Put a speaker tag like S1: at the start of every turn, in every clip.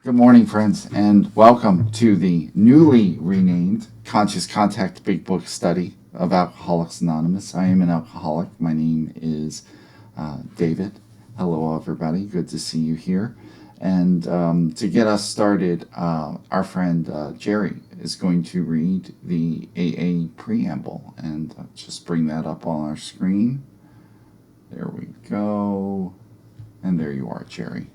S1: Good morning, friends, and welcome to the newly renamed Conscious Contact Big Book Study of Alcoholics Anonymous. I am an alcoholic. My name is David. Hello, everybody. Good to see you here. And to get us started, our friend Jerry is going to read the AA preamble, and just bring that up on our screen. There we go. And there you are, Jerry.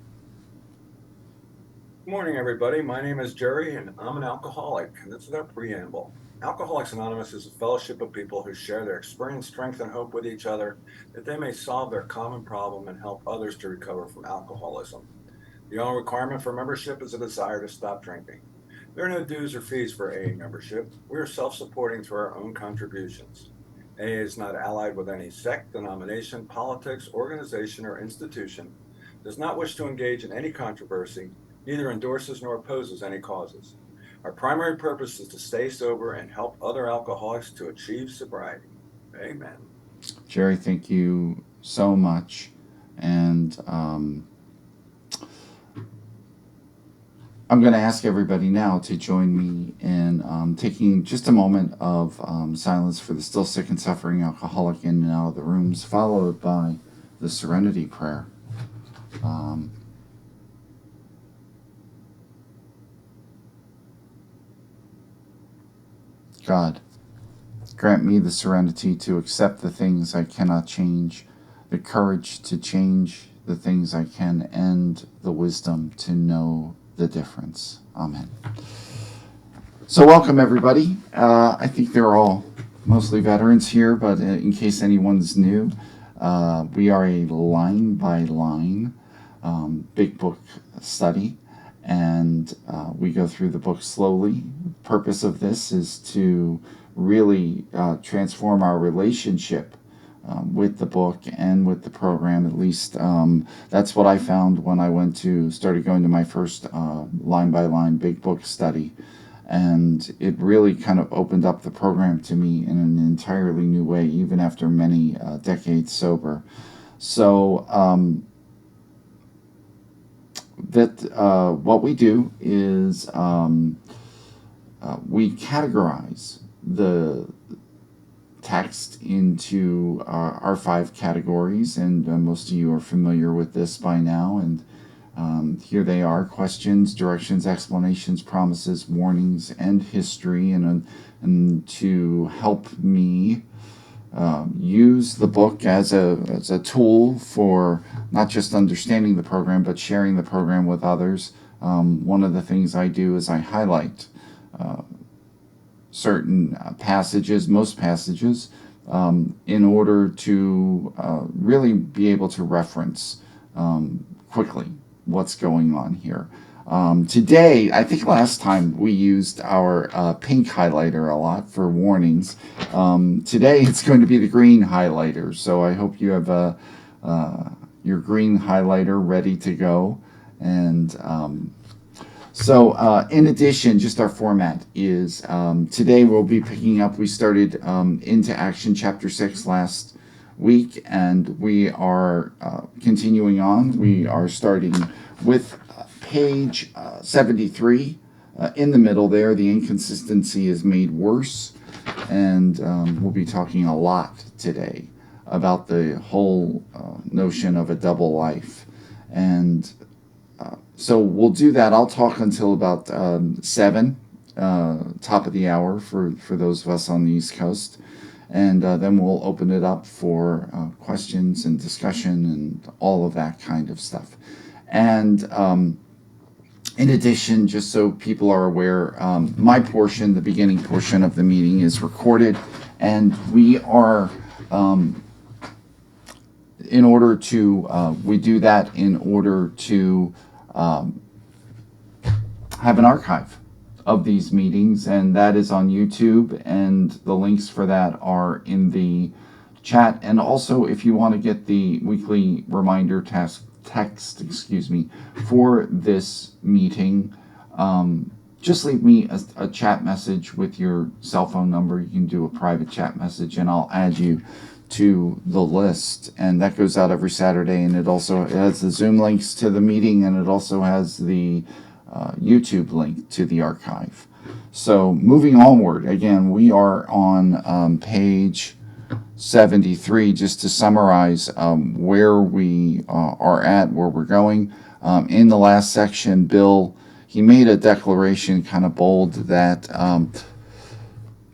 S2: Good morning, everybody. My name is Jerry, and I'm an alcoholic, and this is our preamble. Alcoholics Anonymous is a fellowship of people who share their experience, strength, and hope with each other that they may solve their common problem and help others to recover from alcoholism. The only requirement for membership is a desire to stop drinking. There are no dues or fees for AA membership. We are self-supporting through our own contributions. AA is not allied with any sect, denomination, politics, organization, or institution, does not wish to engage in any controversy, neither endorses nor opposes any causes. Our primary purpose is to stay sober and help other alcoholics to achieve sobriety. Amen.
S1: Jerry, thank you so much. And I'm going to ask everybody now to join me in taking just a moment of silence for the still sick and suffering alcoholic in and out of the rooms, followed by the serenity prayer. God, grant me the serenity to accept the things I cannot change, the courage to change the things I can, and the wisdom to know the difference. Amen. So welcome, everybody. I think they're all mostly veterans here, but in case anyone's new, we are a line-by-line big book study, and we go through the book slowly. The purpose of this is to really transform our relationship with the book and with the program. At least that's what I found when I started going to my first line-by-line big book study. And it really kind of opened up the program to me in an entirely new way, even after many decades sober. So what we do is we categorize the text into our 5 categories, and most of you are familiar with this by now. And here they are: questions, directions, explanations, promises, warnings, and history. And to help me use the book as a tool for not just understanding the program, but sharing the program with others, one of the things I do is I highlight certain passages, most passages, in order to really be able to reference quickly what's going on here. Today, I think last time we used our pink highlighter a lot for warnings. Today it's going to be the green highlighter, so I hope you have your green highlighter ready to go. And so in addition, just our format is today we'll be picking up, we started Into Action Chapter 6 last week, and we are continuing on. We are starting with page 73. In the middle there, the inconsistency is made worse, and we'll be talking a lot today about the whole notion of a double life. And so we'll do that. I'll talk until about 7, top of the hour for those of us on the East Coast. And then we'll open it up for questions and discussion and all of that kind of stuff. And in addition, just so people are aware, my portion, the beginning portion of the meeting, is recorded, and we are, in order to, we do that in order to have an archive of these meetings, and that is on YouTube, and the links for that are in the chat. And also, if you want to get the weekly reminder text, for this meeting, just leave me a chat message with your cell phone number. You can do a private chat message, and I'll add you to the list. And that goes out every Saturday, and it has the Zoom links to the meeting, and it also has the YouTube link to the archive. So moving onward, again, we are on page 73, just to summarize where we are at, where we're going. In the last section, Bill, he made a declaration kind of bold that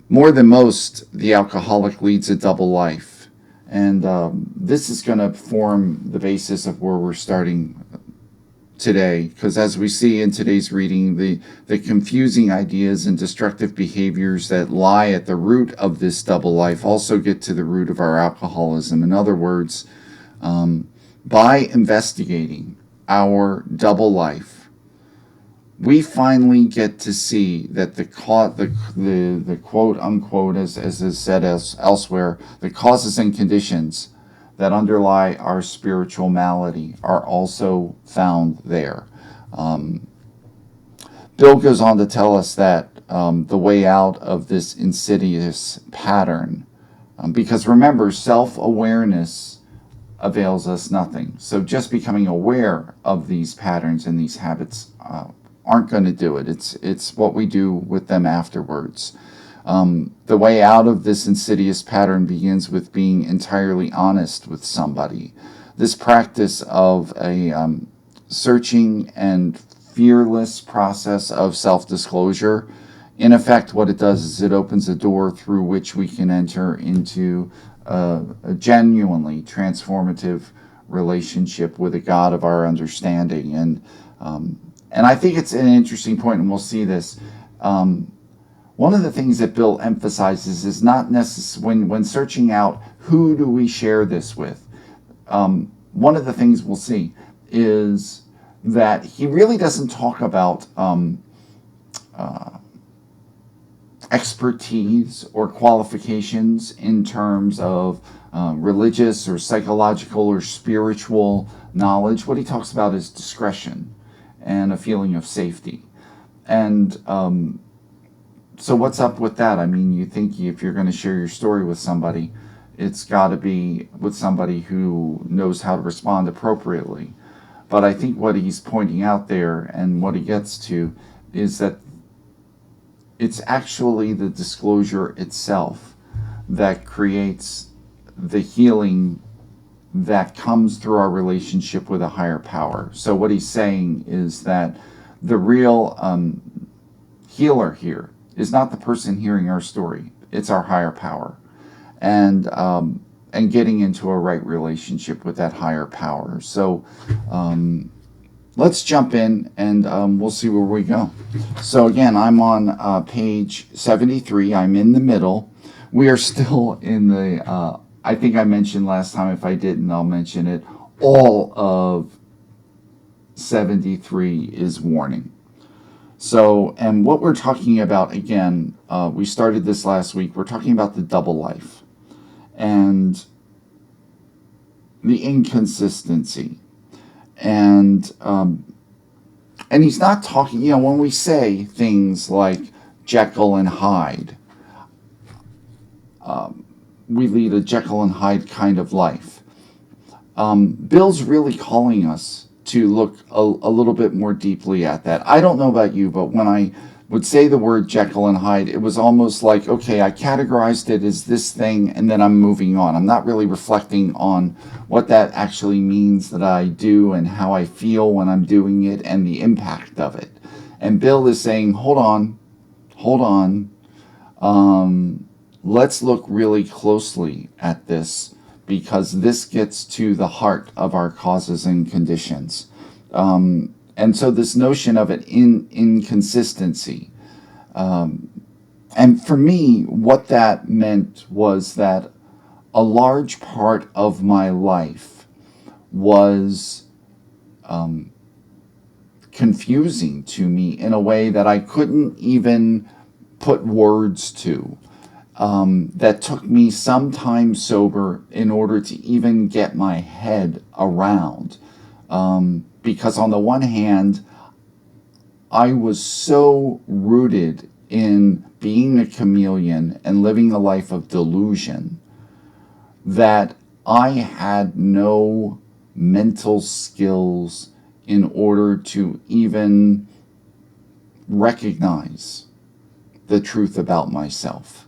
S1: more than most, the alcoholic leads a double life. And this is going to form the basis of where we're starting today, because as we see in today's reading, the confusing ideas and destructive behaviors that lie at the root of this double life also get to the root of our alcoholism. In other words, by investigating our double life, we finally get to see that the quote unquote, as is said elsewhere, the causes and conditions that underlie our spiritual malady are also found there. Bill goes on to tell us that the way out of this insidious pattern, because remember, self-awareness avails us nothing. So just becoming aware of these patterns and these habits aren't going to do it. It's what we do with them afterwards. The way out of this insidious pattern begins with being entirely honest with somebody. This practice of a searching and fearless process of self-disclosure, in effect, what it does is it opens a door through which we can enter into a genuinely transformative relationship with a God of our understanding. And I think it's an interesting point, and we'll see this. One of the things that Bill emphasizes is not necessarily when searching out who do we share this with. One of the things we'll see is that he really doesn't talk about expertise or qualifications in terms of religious or psychological or spiritual knowledge. What he talks about is discretion and a feeling of safety. And so what's up with that? I mean, you think if you're going to share your story with somebody, it's got to be with somebody who knows how to respond appropriately. But I think what he's pointing out there and what he gets to is that it's actually the disclosure itself that creates the healing that comes through our relationship with a higher power. So what he's saying is that the real healer here is not the person hearing our story. It's our higher power. And getting into a right relationship with that higher power. So let's jump in and we'll see where we go. So again, I'm on page 73. I'm in the middle. We are still in the, I think I mentioned last time, if I didn't, I'll mention it. All of 73 is warning. So, and what we're talking about, again, we started this last week, we're talking about the double life and the inconsistency. And he's not talking, when we say things like Jekyll and Hyde, we lead a Jekyll and Hyde kind of life. Bill's really calling us to look a little bit more deeply at that. I don't know about you, but when I would say the word Jekyll and Hyde, it was almost like, okay, I categorized it as this thing and then I'm moving on. I'm not really reflecting on what that actually means that I do and how I feel when I'm doing it and the impact of it. And Bill is saying, hold on. Let's look really closely at this, because this gets to the heart of our causes and conditions. And so this notion of an inconsistency. And for me, what that meant was that a large part of my life was confusing to me in a way that I couldn't even put words to. That took me some time sober in order to even get my head around. Because on the one hand, I was so rooted in being a chameleon and living a life of delusion that I had no mental skills in order to even recognize the truth about myself.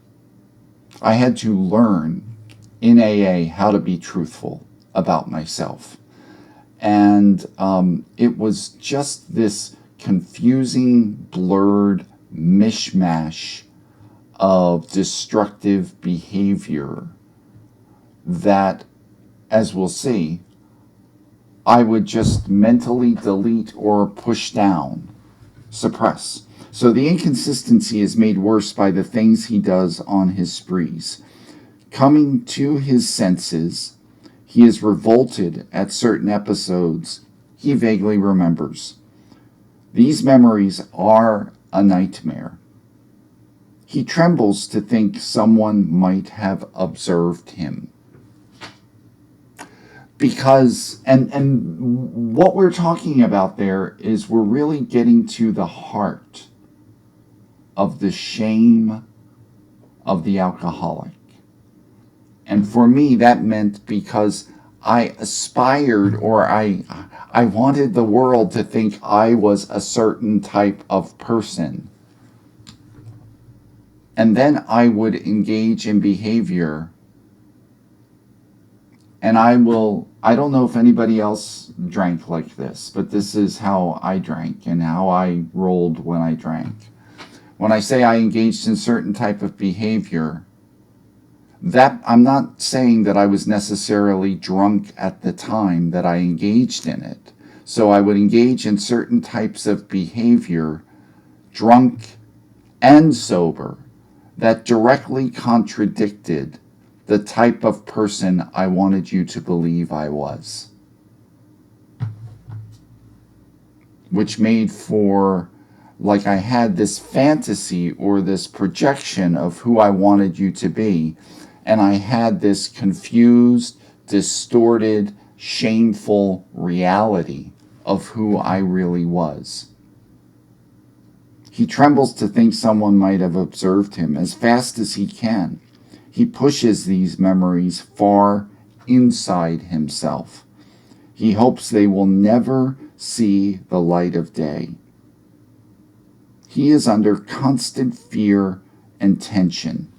S1: I had to learn in AA how to be truthful about myself. And it was just this confusing, blurred mishmash of destructive behavior that, as we'll see, I would just mentally delete or push down, suppress. So the inconsistency is made worse by the things he does on his sprees. Coming to his senses, he is revolted at certain episodes he vaguely remembers. These memories are a nightmare. He trembles to think someone might have observed him. Because, and what we're talking about there is we're really getting to the heart of the shame of the alcoholic. And for me, that meant because I aspired, or I wanted the world to think I was a certain type of person. And then I would engage in behavior. And I don't know if anybody else drank like this, but this is how I drank and how I rolled when I drank. When I say I engaged in certain type of behavior, that I'm not saying that I was necessarily drunk at the time that I engaged in it. So I would engage in certain types of behavior, drunk and sober, that directly contradicted the type of person I wanted you to believe I was. Which made for, like, I had this fantasy or this projection of who I wanted you to be, and I had this confused, distorted, shameful reality of who I really was. He trembles to think someone might have observed him. As fast as he can, he pushes these memories far inside himself. He hopes they will never see the light of day. He is under constant fear and tension.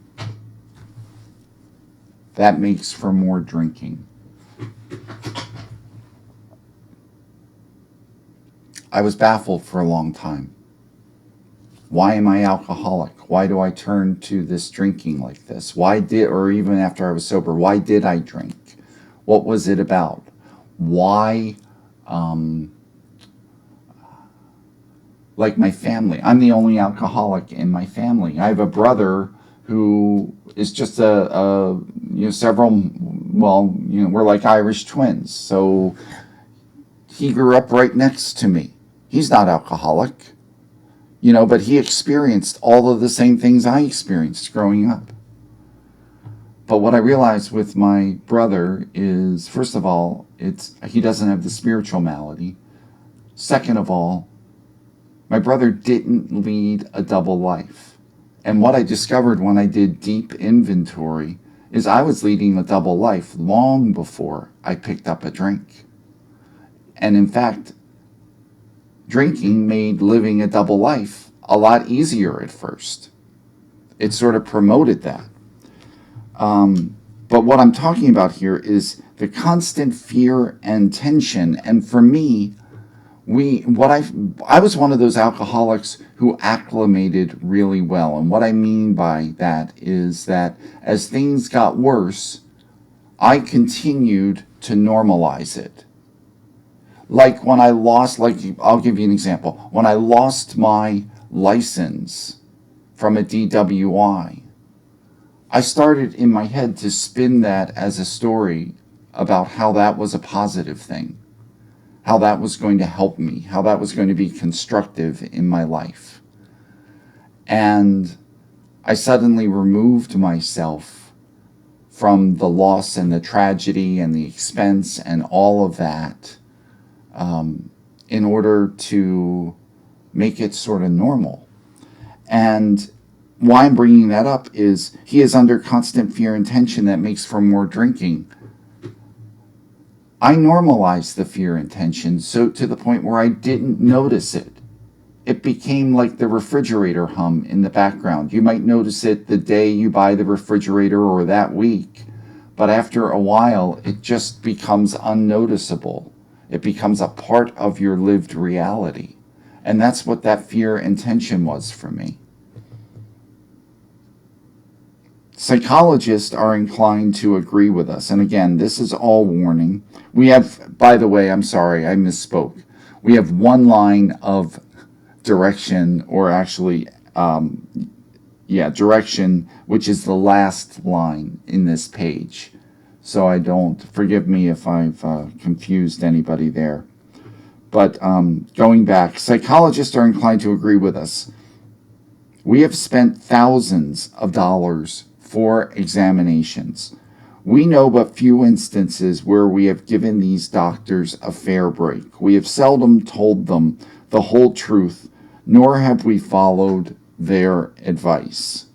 S1: That makes for more drinking. I was baffled for a long time. Why am I alcoholic? Why do I turn to this drinking like this? Or even after I was sober, why did I drink? What was it about? Why, like my family, I'm the only alcoholic in my family. I have a brother who is just we're like Irish twins. So he grew up right next to me. He's not alcoholic, but he experienced all of the same things I experienced growing up. But what I realized with my brother is, first of all, he doesn't have the spiritual malady. Second of all, my brother didn't lead a double life. And what I discovered when I did deep inventory is I was leading a double life long before I picked up a drink. And in fact, drinking made living a double life a lot easier at first. It sort of promoted that. But what I'm talking about here is the constant fear and tension. And for me, I was one of those alcoholics who acclimated really well. And what I mean by that is that as things got worse, I continued to normalize it. Like when I lost, I'll give you an example. When I lost my license from a DWI, I started in my head to spin that as a story about how that was a positive thing, how that was going to help me, how that was going to be constructive in my life. And I suddenly removed myself from the loss and the tragedy and the expense and all of that in order to make it sort of normal. And why I'm bringing that up is he is under constant fear and tension that makes for more drinking. I normalized the fear and tension so to the point where I didn't notice it. it became like the refrigerator hum in the background. You might notice it the day you buy the refrigerator or that week, but after a while, it just becomes unnoticeable. It becomes a part of your lived reality. And that's what that fear and tension was for me. Psychologists are inclined to agree with us. And again, this is all warning. We have, by the way, I'm sorry, I misspoke. We have one line of direction, or actually, direction, which is the last line in this page. So I don't, forgive me if I've confused anybody there. But going back, psychologists are inclined to agree with us. We have spent thousands of dollars for examinations. We know but few instances where we have given these doctors a fair break. We have seldom told them the whole truth, nor have we followed their advice.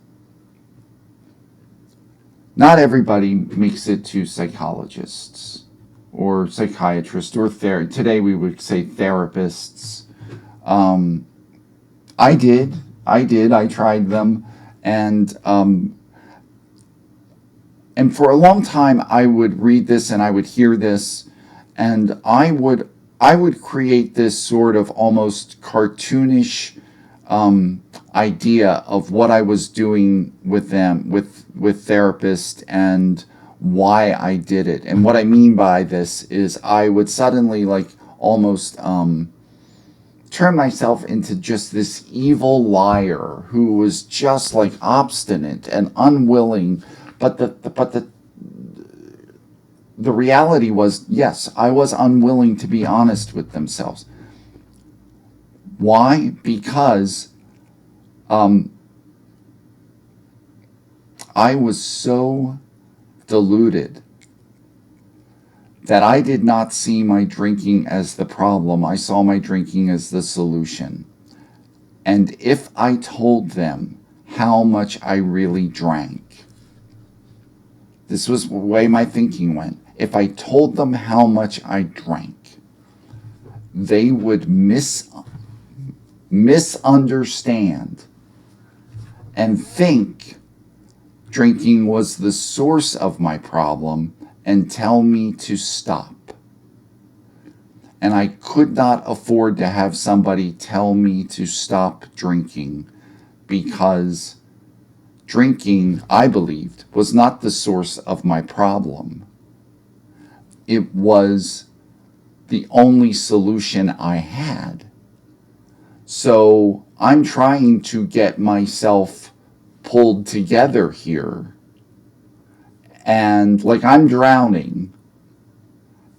S1: Not everybody makes it to psychologists or psychiatrists or today we would say therapists. I did. I tried them, and for a long time I would read this and I would hear this, and I would create this sort of almost cartoonish idea of what I was doing with them, with therapists, and why I did it. And what I mean by this is I would suddenly like almost turn myself into just this evil liar who was just like obstinate and unwilling. But the reality was, yes, I was unwilling to be honest with themselves. Why? Because I was so deluded that I did not see my drinking as the problem. I saw my drinking as the solution. And if I told them how much I really drank, this was the way my thinking went. If I told them how much I drank, they would misunderstand and think drinking was the source of my problem and tell me to stop. And I could not afford to have somebody tell me to stop drinking, because drinking, I believed, was not the source of my problem. It was the only solution I had. So I'm trying to get myself pulled together here. And like I'm drowning,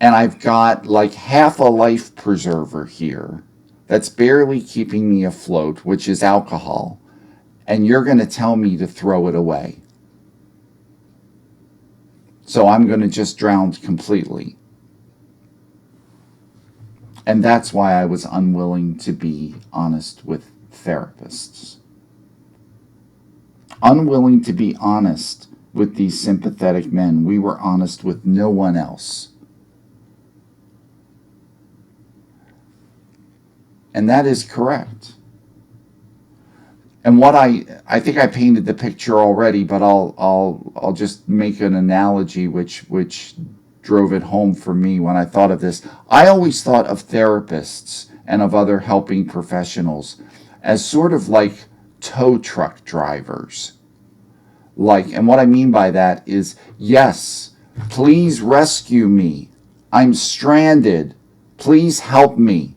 S1: and I've got like half a life preserver here that's barely keeping me afloat, which is alcohol. And you're going to tell me to throw it away. So I'm going to just drown completely. And that's why I was unwilling to be honest with therapists. Unwilling to be honest with these sympathetic men. We were honest with no one else. And that is correct. And what I think I painted the picture already, but I'll just make an analogy which drove it home for me when I thought of this. I always thought of therapists and of other helping professionals as sort of like tow truck drivers. And what I mean by that is, yes, please rescue me. I'm stranded. Please help me.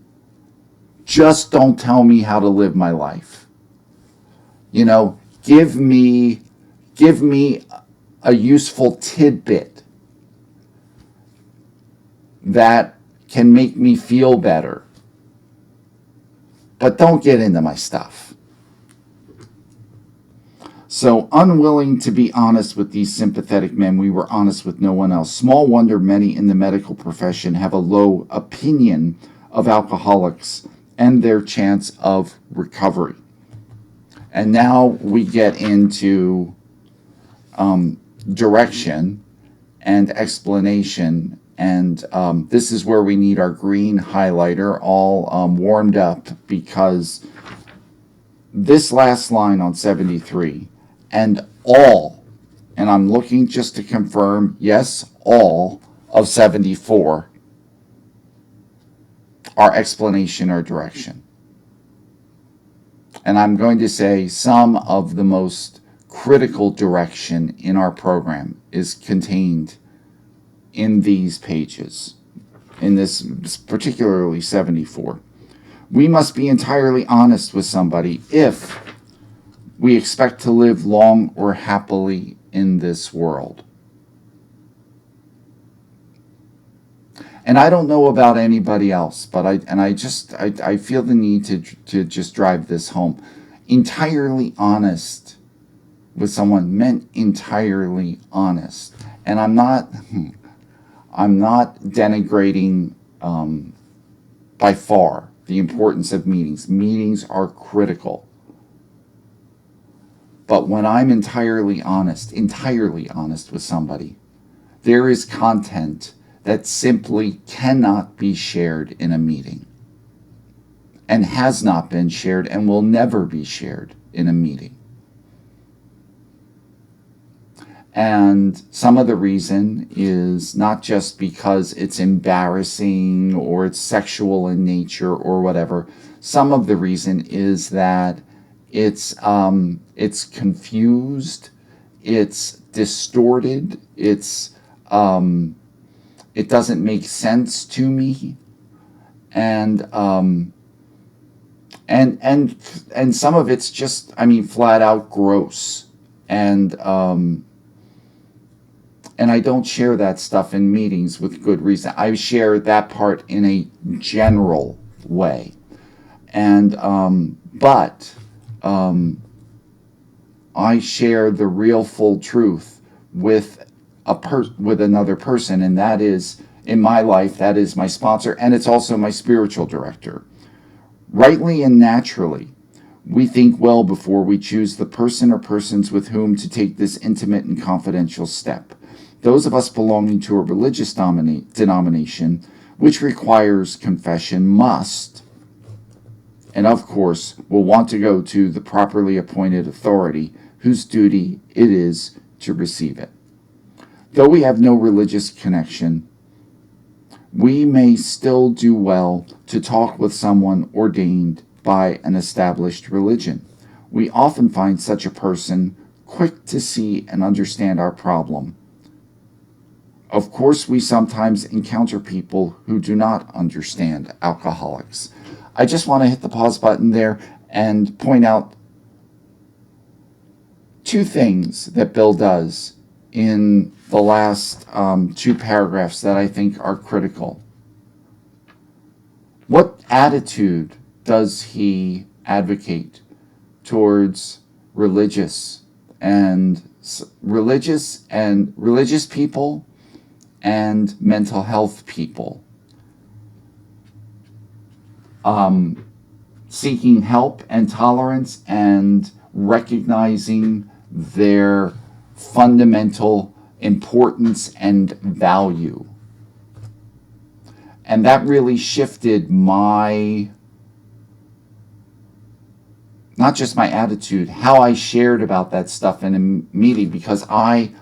S1: Just don't tell me how to live my life. You know, give me a useful tidbit that can make me feel better. But don't get into my stuff. So, unwilling to be honest with these sympathetic men, we were honest with no one else. Small wonder many in the medical profession have a low opinion of alcoholics and their chance of recovery. And now we get into direction and explanation And this is where we need our green highlighter all warmed up, because this last line on 73, and all, and I'm looking just to confirm, yes, all of 74 are explanation or direction. And I'm going to say some of the most critical direction in our program is contained in these pages, in this particularly 74. We must be entirely honest with somebody if we expect to live long or happily in this world. And I don't know about anybody else, but I feel the need to just drive this home. Entirely honest with someone meant entirely honest. And I'm not denigrating by far the importance of meetings. Meetings are critical. But when I'm entirely honest with somebody, there is content that simply cannot be shared in a meeting, and has not been shared and will never be shared in a meeting. And some of the reason is not just because it's embarrassing or it's sexual in nature or whatever. Some of the reason is that it's confused, it's distorted, it doesn't make sense to me, and some of it's just, flat out gross, and I don't share that stuff in meetings with good reason. I share that part in a general way, and I share the real full truth with with another person, and that is, in my life, that is my sponsor, and it's also my spiritual director. Rightly and naturally, we think well before we choose the person or persons with whom to take this intimate and confidential step. Those of us belonging to a religious denomination, which requires confession, must, and of course, will want to go to the properly appointed authority whose duty it is to receive it. Though we have no religious connection, we may still do well to talk with someone ordained by an established religion. We often find such a person quick to see and understand our problem. Of course, we sometimes encounter people who do not understand alcoholics. I just want to hit the pause button there and point out two things that Bill does in the last two paragraphs that I think are critical. What attitude does he advocate towards religious people and mental health people? Seeking help and tolerance and recognizing their fundamental importance and value. And that really shifted not just my attitude, how I shared about that stuff in a meeting, because I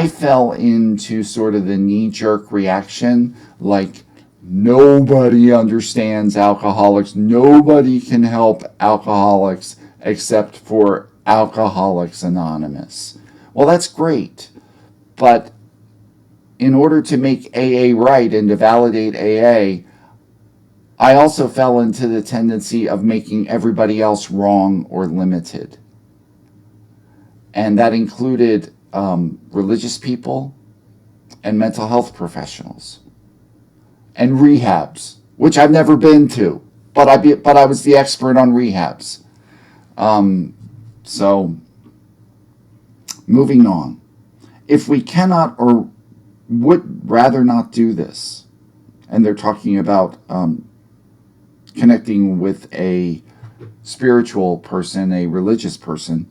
S1: fell into sort of the knee-jerk reaction, like, nobody understands alcoholics, nobody can help alcoholics except for Alcoholics Anonymous. Well, that's great, but in order to make AA right and to validate AA, I also fell into the tendency of making everybody else wrong or limited. And that included religious people and mental health professionals and rehabs, which I've never been to, but I was the expert on rehabs. So, moving on. If we cannot or would rather not do this, and they're talking about connecting with a spiritual person, a religious person,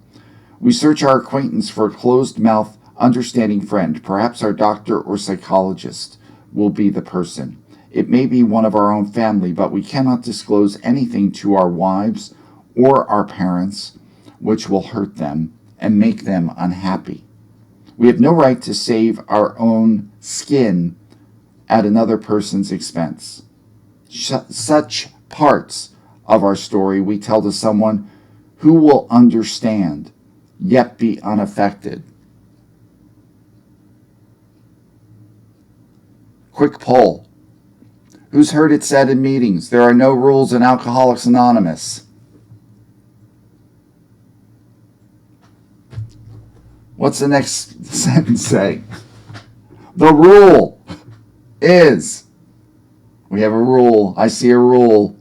S1: we search our acquaintance for a closed-mouth, understanding friend, perhaps our doctor or psychologist. will be the person. It may be one of our own family, but we cannot disclose anything to our wives or our parents which will hurt them and make them unhappy. We have no right to save our own skin at another person's expense. Such parts of our story we tell to someone who will understand, yet be unaffected. Quick poll. Who's heard it said in meetings, there are no rules in Alcoholics Anonymous? What's the next sentence say? The rule is, we have a rule, I see a rule.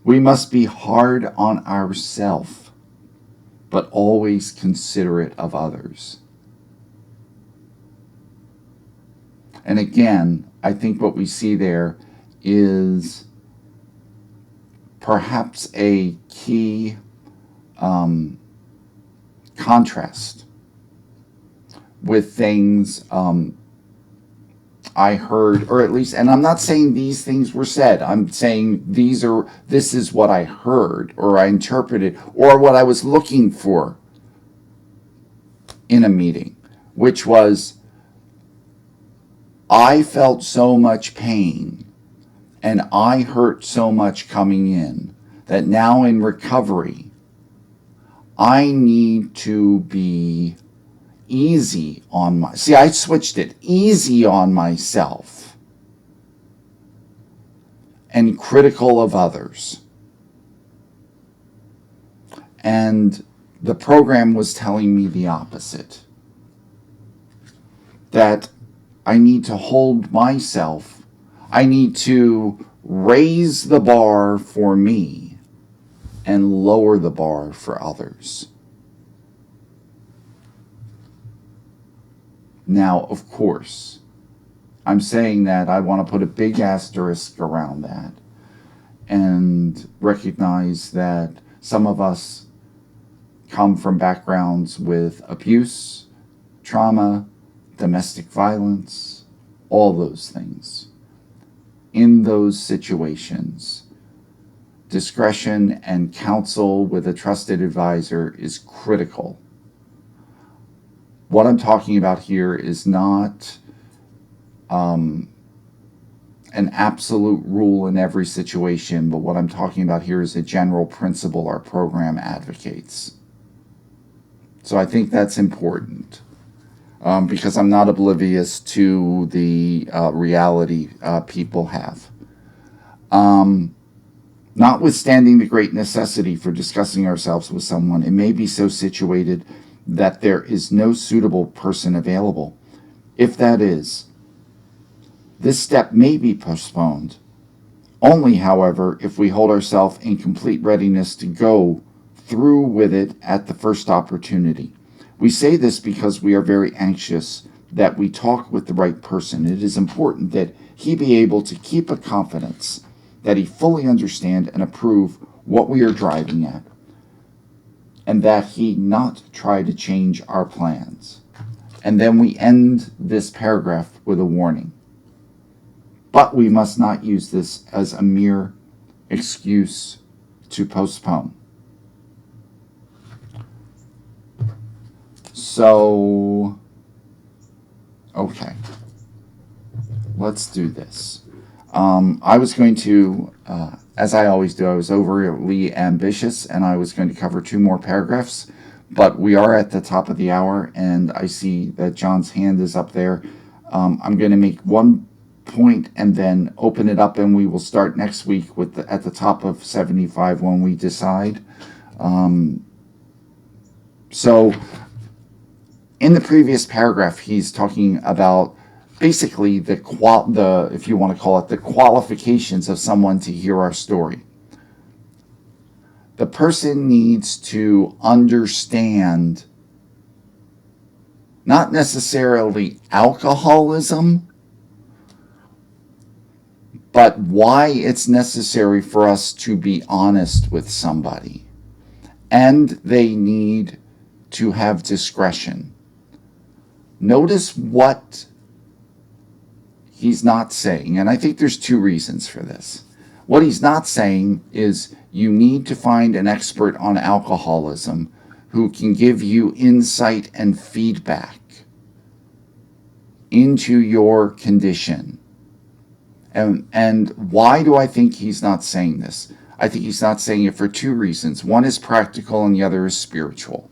S1: We must be hard on ourselves, but always considerate of others. And again, I think what we see there is perhaps a key contrast with things I heard, or at least, and I'm not saying these things were said, I'm saying this is what I heard, or I interpreted, or what I was looking for in a meeting, which was, I felt so much pain and I hurt so much coming in that now in recovery, I need to be easy on I switched it, easy on myself and critical of others. And the program was telling me the opposite, that I need to hold myself, I need to raise the bar for me and lower the bar for others. Now, of course, I'm saying that I want to put a big asterisk around that and recognize that some of us come from backgrounds with abuse, trauma, domestic violence, all those things. In those situations, discretion and counsel with a trusted advisor is critical. What I'm talking about here is not an absolute rule in every situation, but what I'm talking about here is a general principle our program advocates. So I think that's important because I'm not oblivious to the reality people have. Notwithstanding the great necessity for discussing ourselves with someone, it may be so situated that there is no suitable person available. If that is, this step may be postponed. Only, however, if we hold ourselves in complete readiness to go through with it at the first opportunity. We say this because we are very anxious that we talk with the right person. It is important that he be able to keep a confidence that he fully understand and approve what we are driving at, and that he not try to change our plans. And then we end this paragraph with a warning. But we must not use this as a mere excuse to postpone. So, okay, let's do this. I was going to, as I always do, I was overly ambitious and I was going to cover 2 more paragraphs, but we are at the top of the hour and I see that John's hand is up there. I'm going to make one point and then open it up, and we will start next week with at the top of 75 when we decide. So in the previous paragraph, he's talking about basically the if you want to call it, the qualifications of someone to hear our story. The person needs to understand not necessarily alcoholism, but why it's necessary for us to be honest with somebody. And they need to have discretion. Notice what he's not saying, and I think there's two reasons for this. What he's not saying is you need to find an expert on alcoholism who can give you insight and feedback into your condition. And why do I think he's not saying this? I think he's not saying it for two reasons. One is practical and the other is spiritual.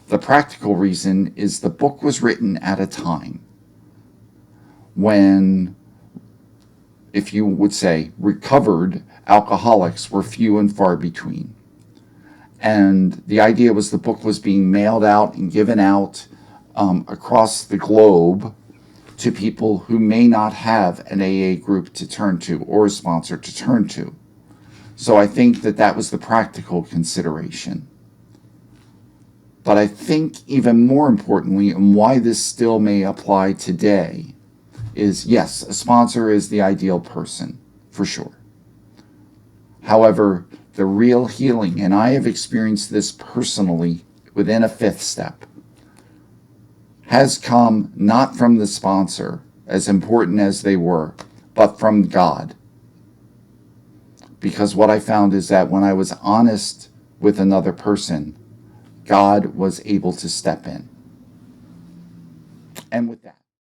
S1: The practical reason is the book was written at a time when, if you would say, recovered alcoholics were few and far between. And the idea was the book was being mailed out and given out across the globe to people who may not have an AA group to turn to or a sponsor to turn to. So I think that that was the practical consideration. But I think even more importantly, and why this still may apply today, is yes, a sponsor is the ideal person, for sure. However, the real healing, and I have experienced this personally within a fifth step, has come not from the sponsor, as important as they were, but from God. Because what I found is that when I was honest with another person, God was able to step in. And with that,